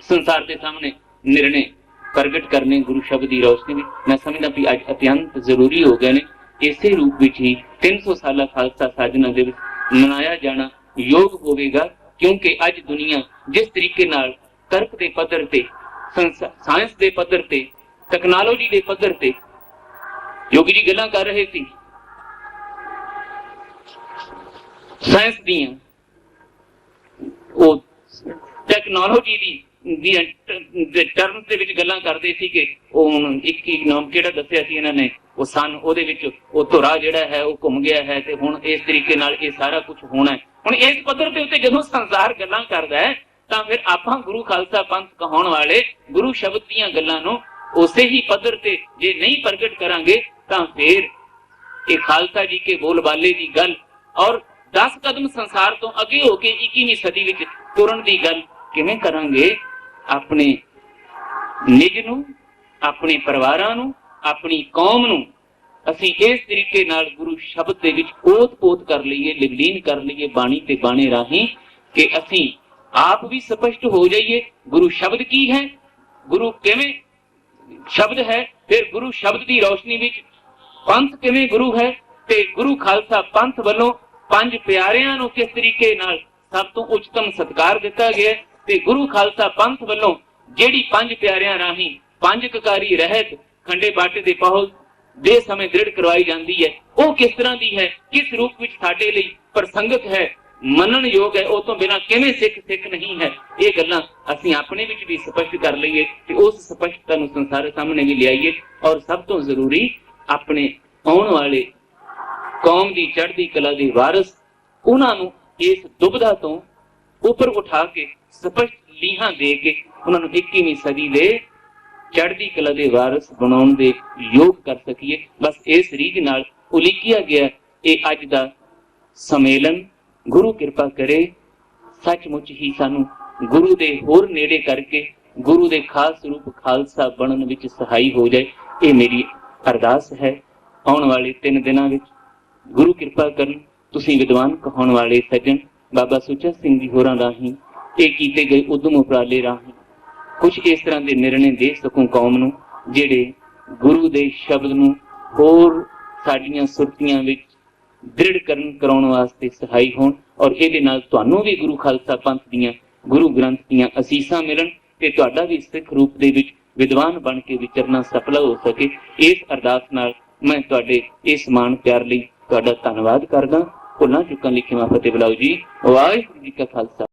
संसार के सामने निर्णय प्रगट करने गुरु शब्द की रोशनी में मैं समझदा भी अज अत्यंत जरूरी हो गए ने। इसे रूप में ही 300 साल खालसा साधना दिवस मनाया जाना योग होवेगा, क्योंकि अज दुनिया जिस तरीके नाल तर्क के पद्धर ते, साइंस के पद्धर ते, तकनोलॉजी के पद्धर ते योगी जी गल्लां कर रहे सी साइंस दियां, ਉਹ ਟੈਕਨੋਲੋਜੀ ਦੀ ਟਰਮ ਦੇ ਵਿੱਚ ਗੱਲਾਂ ਕਰਦੇ ਸੀ ਕਿ ਉਹ ਹੁਣ ਇੱਕ ਨਾਮ ਕਿਹੜਾ ਦੱਸਿਆ ਸੀ ਇਹਨਾਂ ਨੇ, ਉਹ ਸਨ, ਉਹਦੇ ਵਿੱਚ ਉਹ ਧੁਰਾ ਜਿਹੜਾ ਹੈ ਉਹ ਘੁੰਮ ਗਿਆ ਹੈ ਤੇ ਹੁਣ ਇਸ ਤਰੀਕੇ ਨਾਲ ਇਹ ਸਾਰਾ ਕੁਝ ਹੋਣਾ ਹੈ। ਹੁਣ ਇਸ ਪੱਧਰ ਦੇ ਉੱਤੇ ਜਦੋਂ ਸੰਸਾਰ ਗੱਲਾਂ ਕਰਦਾ ਹੈ ਤਾਂ ਫਿਰ ਆਪਾਂ ਗੁਰੂ ਖਾਲਸਾ ਪੰਥ ਕਹਾਉਣ ਵਾਲੇ ਗੁਰੂ ਸ਼ਬਦ ਦੀਆਂ ਗੱਲਾਂ ਨੂੰ ਉਸੇ ਹੀ ਪੱਧਰ ਤੇ ਜੇ ਨਹੀਂ ਪ੍ਰਗਟ ਕਰਾਂਗੇ ਤਾਂ ਫਿਰ ਇਹ ਖਾਲਸਾ ਜੀ ਕੇ ਬੋਲਬਾਲੇ ਦੀ ਗੱਲ ਔਰ 10 ਕਦਮ ਸੰਸਾਰ ਤੋਂ ਅੱਗੇ ਹੋ ਕੇ 21ਵੀਂ ਸਦੀ ਵਿੱਚ ਤੁਰਨ ਦੀ ਗੱਲ ਕਿਵੇਂ ਕਰਾਂਗੇ। ਆਪਣੇ ਨਿਜ ਨੂੰ, ਆਪਣੇ ਪਰਿਵਾਰਾਂ ਨੂੰ, ਆਪਣੀ ਕੌਮ ਨੂੰ ਅਸੀਂ ਇਸ ਤਰੀਕੇ ਨਾਲ ਗੁਰੂ ਸ਼ਬਦ ਦੇ ਵਿੱਚ ਓਤ-ਪੋਤ ਕਰ ਲਈਏ, ਲਿਵਲੀਨ ਕਰ ਲਈਏ ਬਾਣੀ ਤੇ ਬਾਣੇ ਰਾਹੀਂ ਕਿ ਅਸੀਂ ਆਪ ਵੀ ਸਪਸ਼ਟ ਹੋ ਜਾਈਏ ਗੁਰੂ ਸ਼ਬਦ ਕੀ ਹੈ, ਗੁਰੂ ਕਿਵੇਂ ਸ਼ਬਦ ਹੈ, ਫਿਰ ਗੁਰੂ ਸ਼ਬਦ ਦੀ ਰੋਸ਼ਨੀ ਵਿੱਚ ਪੰਥ ਕਿਵੇਂ ਗੁਰੂ ਹੈ ਤੇ ਗੁਰੂ ਖਾਲਸਾ ਪੰਥ ਵੱਲੋਂ ਪੰਜ ਪਿਆਰਿਆਂ ਨੂੰ ਕਿਸ ਤਰੀਕੇ ਨਾਲ ਸਭ ਤੋਂ ਉੱਚਤਮ ਸਤਿਕਾਰ ਦਿੱਤਾ ਗਿਆ ਤੇ ਗੁਰੂ ਖਾਲਸਾ ਪੰਥ ਵੱਲੋਂ ਜਿਹੜੀ ਪੰਜ ਪਿਆਰਿਆਂ ਰਾਹੀਂ ਪੰਜ ਕਕਾਰੀ ਰਹਿਤ ਖੰਡੇ ਬਾਟੇ ਦੇ ਪਹੁਲ ਦੇ ਸਮੇਂ ਦ੍ਰਿੜ ਕਰਵਾਈ ਜਾਂਦੀ ਹੈ, ਉਹ ਕਿਸ ਤਰ੍ਹਾਂ ਦੀ ਹੈ, ਕਿਸ ਰੂਪ ਵਿੱਚ ਸਾਡੇ ਲਈ ਪ੍ਰਸੰਗਕ ਹੈ, ਮੰਨਣ ਯੋਗ ਹੈ, ਉਹ ਤੋਂ ਬਿਨਾਂ ਕਿਵੇਂ ਸਿੱਖ ਨਹੀਂ ਹੈ। ਇਹ ਗੱਲਾਂ ਅਸੀਂ ਆਪਣੇ ਵਿੱਚ ਵੀ ਸਪਸ਼ਟ ਕਰ ਲਈਏ ਤੇ ਉਸ ਸਪਸ਼ਟਤਾ ਨੂੰ ਸੰਸਾਰ ਸਾਹਮਣੇ ਵੀ ਲਿਆਈਏ ਔਰ ਸਭ ਤੋਂ ਜ਼ਰੂਰੀ ਆਪਣੇ ਆਉਣ ਵਾਲੇ ਕੌਮ ਦੀ ਚੜ੍ਹਦੀ ਕਲਾ ਦੇ ਵਾਰਿਸ ਉਹਨਾਂ ਨੂੰ ਇਸ ਦੁਬਿਧਾ ਤੋਂ ਉੱਪਰ ਉਠਾ ਕੇ ਸਪਸ਼ਟ ਲੀਹਾਂ ਦੇ ਕੇ ਉਹਨਾਂ ਨੂੰ 21ਵੀਂ ਸਦੀ ਦੇ ਚੜ੍ਹਦੀ ਕਲਾ ਦੇ ਵਾਰਿਸ ਬਣਾਉਣ ਦੇ ਯੋਗ ਕਰ ਸਕੀਏ। ਬਸ ਇਸ ਰੀਝ ਨਾਲ ਉਲੀਕਿਆ ਗਿਆ ਇਹ ਅੱਜ ਦਾ ਸੰਮੇਲਨ ਗੁਰੂ ਕਿਰਪਾ ਕਰੇ ਸੱਚਮੁੱਚ ਹੀ ਸਾਨੂੰ ਗੁਰੂ ਦੇ ਹੋਰ ਨੇੜੇ ਕਰਕੇ ਗੁਰੂ ਦੇ ਖਾਸ ਰੂਪ ਖਾਲਸਾ ਬਣਨ ਵਿੱਚ ਸਹਾਈ ਹੋ ਜਾਏ। ਇਹ ਮੇਰੀ ਅਰਦਾਸ ਹੈ। ਆਉਣ ਵਾਲੇ 3 ਦਿਨਾਂ ਵਿੱਚ ਗੁਰੂ ਕਿਰਪਾ ਕਰਨ ਤੁਸੀਂ ਵਿਦਵਾਨ ਕਹਾਉਣ ਵਾਲੇ ਸੱਜਣ ਬਾਬਾ ਸੁੱਚਾ ਸਿੰਘ ਜੀ ਹੋਰਾਂ ਰਾਹੀਂ ਇਹ ਕੀਤੇ ਗਏ ਉਦਮ ਉਪਰਾਲੇ ਰਾਹੀਂ ਕੁਝ ਇਸ ਤਰ੍ਹਾਂ ਦੇ ਨਿਰਣੇ ਦੇ ਸਕੂੰ ਕੌਮ ਨੂੰ ਜਿਹੜੇ ਗੁਰੂ ਦੇ ਸ਼ਬਦ ਨੂੰ ਹੋਰ ਸਾਡੀਆਂ ਸੁਰਤੀਆਂ ਵਿੱਚ ਦ੍ਰਿੜ ਕਰਾਉਣ ਵਾਸਤੇ ਸਹਾਈ ਹੋਣ ਔਰ ਇਹਦੇ ਨਾਲ ਤੁਹਾਨੂੰ ਵੀ ਗੁਰੂ ਖਾਲਸਾ ਪੰਥ ਦੀਆਂ ਗੁਰੂ ਗ੍ਰੰਥ ਦੀਆਂ ਅਸੀਸਾਂ ਮਿਲਣ ਤੇ ਤੁਹਾਡਾ ਵੀ ਸਿੱਖ ਰੂਪ ਦੇ ਵਿੱਚ ਵਿਦਵਾਨ ਬਣ ਕੇ ਵਿਚਰਨਾ ਸਫਲ ਹੋ ਸਕੇ। ਇਸ ਅਰਦਾਸ ਨਾਲ ਮੈਂ ਤੁਹਾਡੇ ਇਸ ਮਾਣ ਪਿਆਰ ਲਈ ਤੁਹਾਡਾ ਧੰਨਵਾਦ ਕਰਦਾ। ਭੁੱਲਾਂ ਚੁੱਕਾਂ ਲਿਖੀਆਂ ਫਤਿਹ ਬੁਲਾਓ ਜੀ। ਵਾਹਿਗੁਰੂ ਜੀ ਕਾ ਖਾਲਸਾ।